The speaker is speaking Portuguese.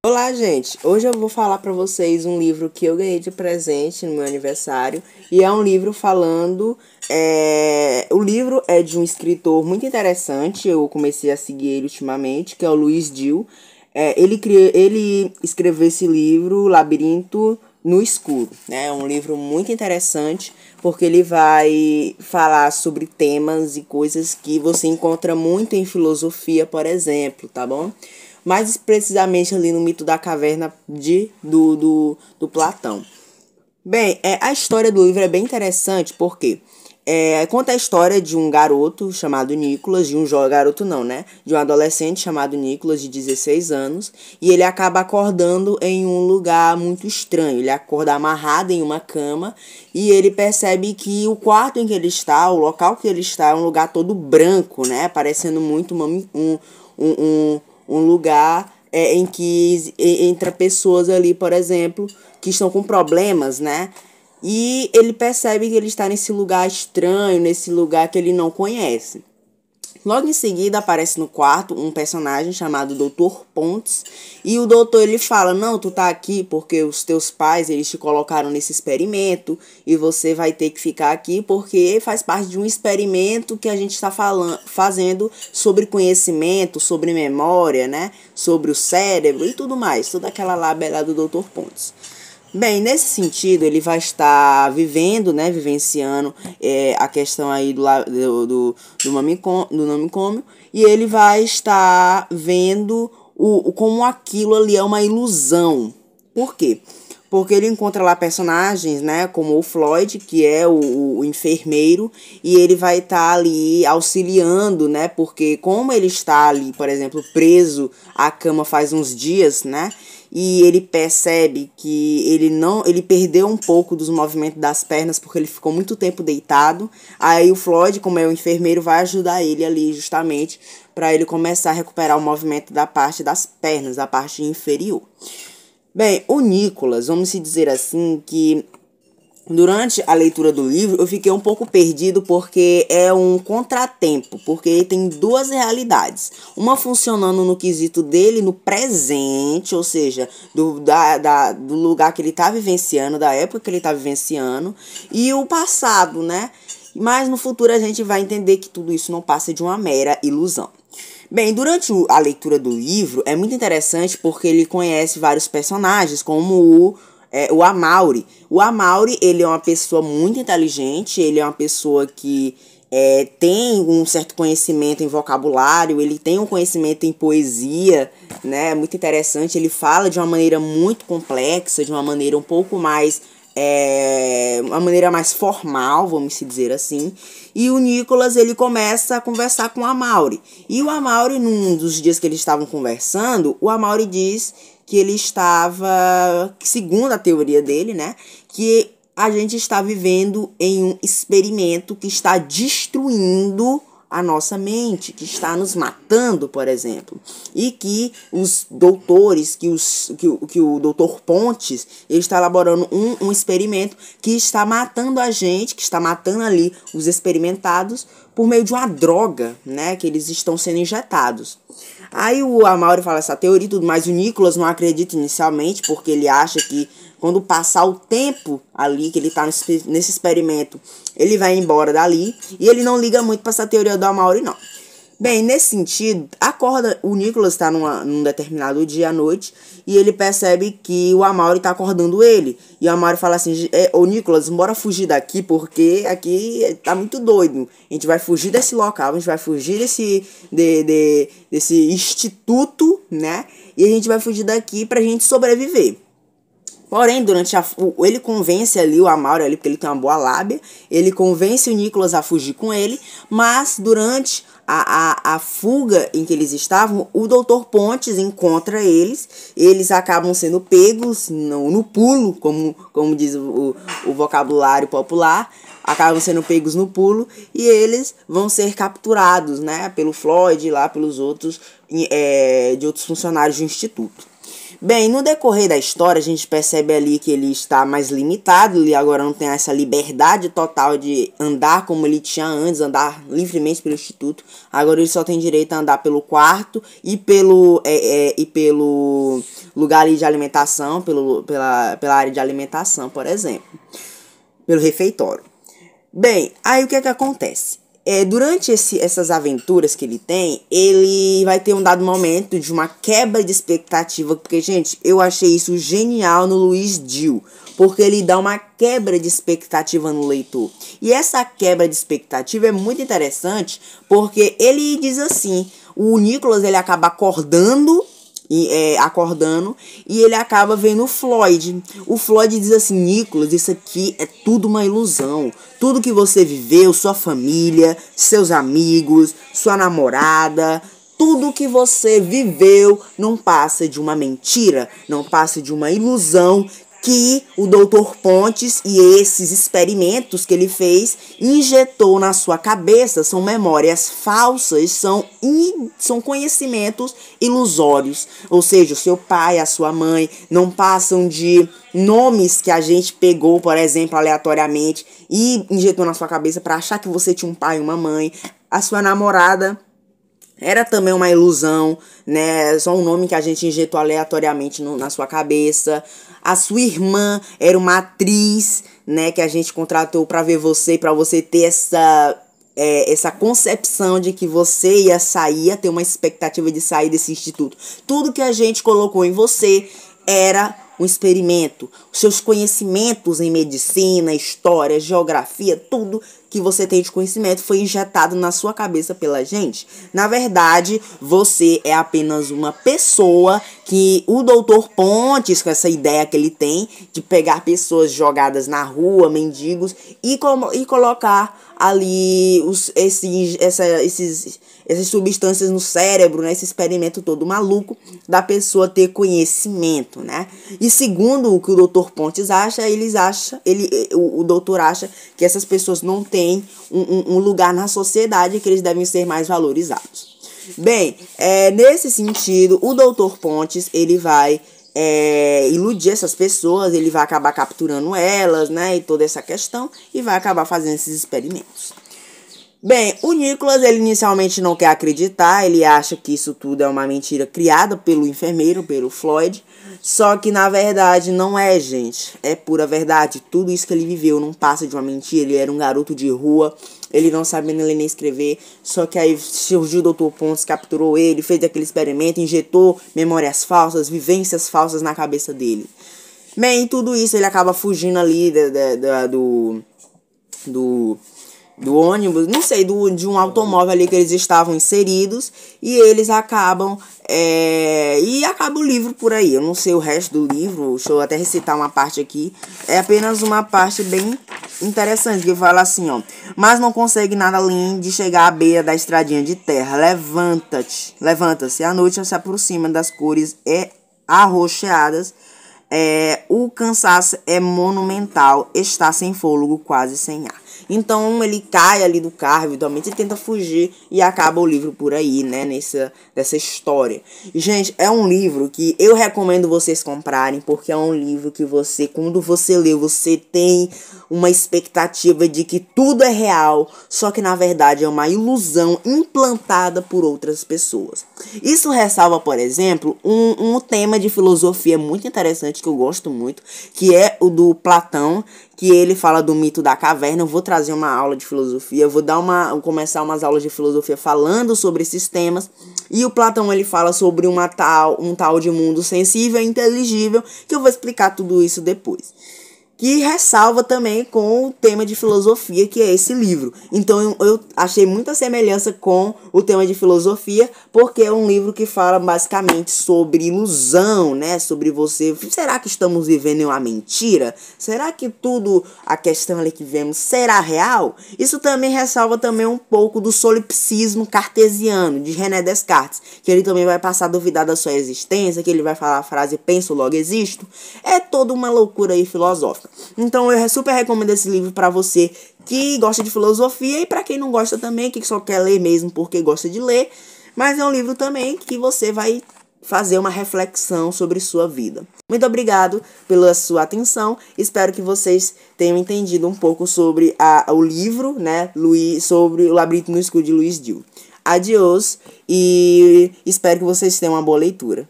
Olá, gente! Hoje eu vou falar para vocês um livro que eu ganhei de presente no meu aniversário. E é um livro falando... O livro é de um escritor muito interessante, eu comecei a seguir ele ultimamente, que é o Luiz Dil. Ele escreveu esse livro, Labirinto no Escuro. Né? É um livro muito interessante, porque ele vai falar sobre temas e coisas que você encontra muito em filosofia, por exemplo, tá bom? Mais precisamente ali no mito da caverna do Platão. Bem, a história do livro é bem interessante porque conta a história de um garoto chamado Nicolas, garoto não, né? De um adolescente chamado Nicolas, de 16 anos, e ele acaba acordando em um lugar muito estranho. Ele acorda amarrado em uma cama e ele percebe que o quarto em que ele está, o local que ele está, é um lugar todo branco, né? Parecendo muito um lugar em que entra pessoas ali, por exemplo, que estão com problemas, né? E ele percebe que ele está nesse lugar estranho, nesse lugar que ele não conhece. Logo em seguida aparece no quarto um personagem chamado Dr. Pontes, e o doutor ele fala: "Não, tu tá aqui porque os teus pais eles te colocaram nesse experimento e você vai ter que ficar aqui porque faz parte de um experimento que a gente está fazendo sobre conhecimento, sobre memória, né? Sobre o cérebro e tudo mais, toda aquela lábia do Dr. Pontes." Bem, nesse sentido, ele vai estar vivendo, né, vivenciando a questão aí do manicômio, e ele vai estar vendo como aquilo ali é uma ilusão. Por quê? Porque ele encontra lá personagens, né, como o Floyd, que é o enfermeiro, e ele vai estar ali auxiliando, né, porque como ele está ali, por exemplo, preso à cama faz uns dias, né, e ele percebe que ele perdeu um pouco dos movimentos das pernas porque ele ficou muito tempo deitado. Aí o Floyd, como é o enfermeiro, vai ajudar ele ali justamente para ele começar a recuperar o movimento da parte das pernas, da parte inferior. Bem, o Nicolas, vamos dizer assim, que durante a leitura do livro eu fiquei um pouco perdido porque é um contratempo, porque ele tem duas realidades. Uma funcionando no quesito dele no presente, ou seja, do lugar que ele está vivenciando, da época que ele está vivenciando, e o passado, né? Mas no futuro a gente vai entender que tudo isso não passa de uma mera ilusão. Bem, durante a leitura do livro é muito interessante porque ele conhece vários personagens, como o Amaury. O Amaury, ele é uma pessoa muito inteligente, ele é uma pessoa que tem um certo conhecimento em vocabulário, ele tem um conhecimento em poesia, né? Muito interessante, ele fala de uma maneira muito complexa, de uma maneira um pouco mais uma maneira mais formal, vamos dizer assim. E o Nicolas, ele começa a conversar com o Amaury. E o Amaury, num dos dias que eles estavam conversando, o Amaury diz que ele estava, segundo a teoria dele, né, que a gente está vivendo em um experimento que está destruindo a nossa mente, que está nos matando, por exemplo, e que os doutores, que o doutor Pontes, ele está elaborando um experimento que está matando a gente, que está matando ali os experimentados por meio de uma droga, né, que eles estão sendo injetados. Aí o Amaury fala essa teoria e tudo, mas o Nicolas não acredita inicialmente, porque ele acha que quando passar o tempo ali que ele está nesse experimento, ele vai embora dali. E ele não liga muito para essa teoria do Amaury, não. Bem, nesse sentido, o Nicolas está num determinado dia à noite e ele percebe que o Amaury está acordando ele. E o Amaury fala assim: ô Nicolas, bora fugir daqui porque aqui tá muito doido. A gente vai fugir desse local, a gente vai fugir desse instituto, né? E a gente vai fugir daqui pra gente sobreviver. Porém, ele convence ali o Amaury, ali, porque ele tem uma boa lábia, ele convence o Nicolas a fugir com ele, mas durante a fuga em que eles estavam, o Dr. Pontes encontra eles acabam sendo pegos no pulo, como diz o vocabulário popular, acabam sendo pegos no pulo e eles vão ser capturados, né, pelo Floyd, lá pelos outros, de outros funcionários do instituto. Bem, no decorrer da história, a gente percebe ali que ele está mais limitado, ele agora não tem essa liberdade total de andar como ele tinha antes, andar livremente pelo instituto. Agora ele só tem direito a andar pelo quarto e pelo lugar ali de alimentação, pela área de alimentação, por exemplo, pelo refeitório. Bem, aí o que é que acontece? Durante essas aventuras que ele tem, ele vai ter um dado momento de uma quebra de expectativa, porque, gente, eu achei isso genial no Luiz Dill, porque ele dá uma quebra de expectativa no leitor. E essa quebra de expectativa é muito interessante, porque ele diz assim, o Nicholas ele acaba acordando e ele acaba vendo o Floyd. O Floyd diz assim: Nicholas, isso aqui é tudo uma ilusão. Tudo que você viveu, sua família, seus amigos, sua namorada, tudo que você viveu não passa de uma mentira, não passa de uma ilusão que o Dr. Pontes e esses experimentos que ele fez injetou na sua cabeça. São memórias falsas, são conhecimentos ilusórios. Ou seja, o seu pai, a sua mãe não passam de nomes que a gente pegou, por exemplo, aleatoriamente e injetou na sua cabeça para achar que você tinha um pai e uma mãe. A sua namorada era também uma ilusão, né? Só um nome que a gente injetou aleatoriamente na sua cabeça. A sua irmã era uma atriz, né? Que a gente contratou para ver você, para você ter essa concepção de que você ia sair, ia ter uma expectativa de sair desse instituto. Tudo que a gente colocou em você era um experimento. Os seus conhecimentos em medicina, história, geografia, tudo que você tem de conhecimento foi injetado na sua cabeça pela gente. Na verdade, você é apenas uma pessoa que o Dr. Pontes, com essa ideia que ele tem de pegar pessoas jogadas na rua, mendigos, e colocar ali essas substâncias no cérebro, né? Esse experimento todo maluco da pessoa ter conhecimento, né? E segundo o que o Dr. Pontes acha, o doutor acha que essas pessoas não têm um lugar na sociedade e que eles devem ser mais valorizados. Bem, nesse sentido, o Dr. Pontes, ele vai iludir essas pessoas, ele vai acabar capturando elas, né, e toda essa questão, e vai acabar fazendo esses experimentos. Bem, o Nicholas, ele inicialmente não quer acreditar, ele acha que isso tudo é uma mentira criada pelo enfermeiro, pelo Floyd, só que na verdade não é, gente, é pura verdade. Tudo isso que ele viveu não passa de uma mentira. Ele era um garoto de rua, ele não sabia nem ler nem escrever, só que aí surgiu o Dr. Pontes, capturou ele, fez aquele experimento, injetou memórias falsas, vivências falsas na cabeça dele. Bem, tudo isso ele acaba fugindo ali do ônibus, não sei, de um automóvel ali que eles estavam inseridos, e eles acabam, e acaba o livro por aí. Eu não sei o resto do livro, deixa eu até recitar uma parte aqui, é apenas uma parte bem interessante, que fala assim, ó: mas não consegue nada além de chegar à beira da estradinha de terra. Levanta-se, a noite se aproxima das cores arroxeadas, o cansaço é monumental, está sem fôlego, quase sem ar. Então ele cai ali do carro, eventualmente ele tenta fugir e acaba o livro por aí, né, dessa história. E, gente, é um livro que eu recomendo vocês comprarem, porque é um livro que você, quando você lê, você tem uma expectativa de que tudo é real, só que na verdade é uma ilusão implantada por outras pessoas. Isso ressalva, por exemplo, um tema de filosofia muito interessante que eu gosto muito, que é o do Platão, que ele fala do mito da caverna. Eu vou trazer uma aula de filosofia, vou começar umas aulas de filosofia falando sobre esses temas. E o Platão, ele fala sobre um tal de mundo sensível e inteligível, que eu vou explicar tudo isso depois. Que ressalva também com o tema de filosofia, que é esse livro. Então eu achei muita semelhança com o tema de filosofia, porque é um livro que fala basicamente sobre ilusão, né? Sobre você, será que estamos vivendo em uma mentira? Será que tudo, a questão ali que vemos, será real? Isso também ressalva também um pouco do solipsismo cartesiano, de René Descartes, que ele também vai passar a duvidar da sua existência, que ele vai falar a frase penso, logo existo. É toda uma loucura aí filosófica. Então eu super recomendo esse livro para você que gosta de filosofia e para quem não gosta também, que só quer ler mesmo porque gosta de ler. Mas é um livro também que você vai fazer uma reflexão sobre sua vida. Muito obrigado pela sua atenção. Espero que vocês tenham entendido um pouco sobre o livro, né, sobre o Labirinto no Escuro de Luiz Dill. Adiós e espero que vocês tenham uma boa leitura.